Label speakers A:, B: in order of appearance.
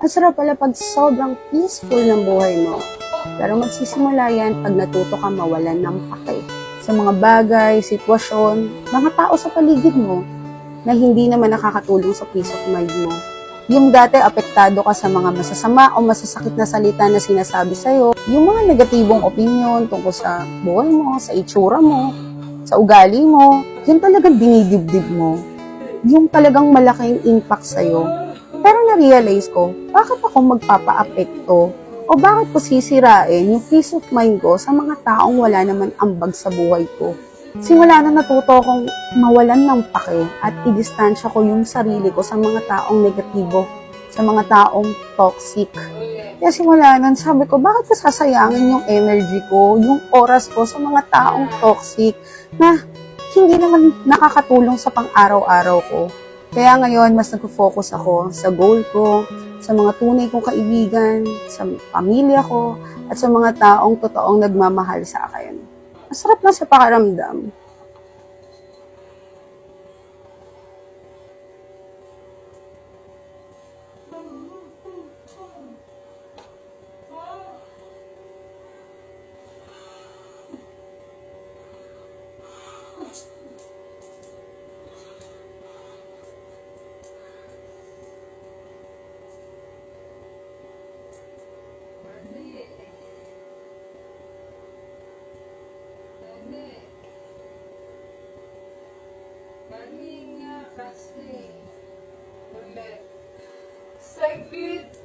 A: Ang sarap pala pag sobrang peaceful ng buhay mo. Pero magsisimula yan pag natuto ka mawalan ng pake sa mga bagay, sitwasyon, mga tao sa paligid mo na hindi naman nakakatulong sa peace of mind mo. Yung dati apektado ka sa mga masasama o masasakit na salita na sinasabi sa'yo, yung mga negatibong opinion tungkol sa buhay mo, sa itsura mo, sa ugali mo, yun talagang dinidibdib mo. Yung talagang malaking impact sa'yo. Pero na-realize ko, bakit ako magpapa-apekto o bakit ko sisirain yung peace of mind ko sa mga taong wala naman ambag sa buhay ko. Simula na natuto akong mawalan ng pake at i-distansya ko yung sarili ko sa mga taong negatibo, sa mga taong toxic. Kaya simula nun, sabi ko, bakit ko sasayangin yung energy ko, yung oras ko sa mga taong toxic na hindi naman nakakatulong sa pang-araw-araw ko. Kaya ngayon, mas nag-focus ako sa goal ko, sa mga tunay kong kaibigan, sa pamilya ko, at sa mga taong totoong nagmamahal sa akin. Masarap lang sa pakiramdam.
B: Mali nga kasi. Ulit. Sakit.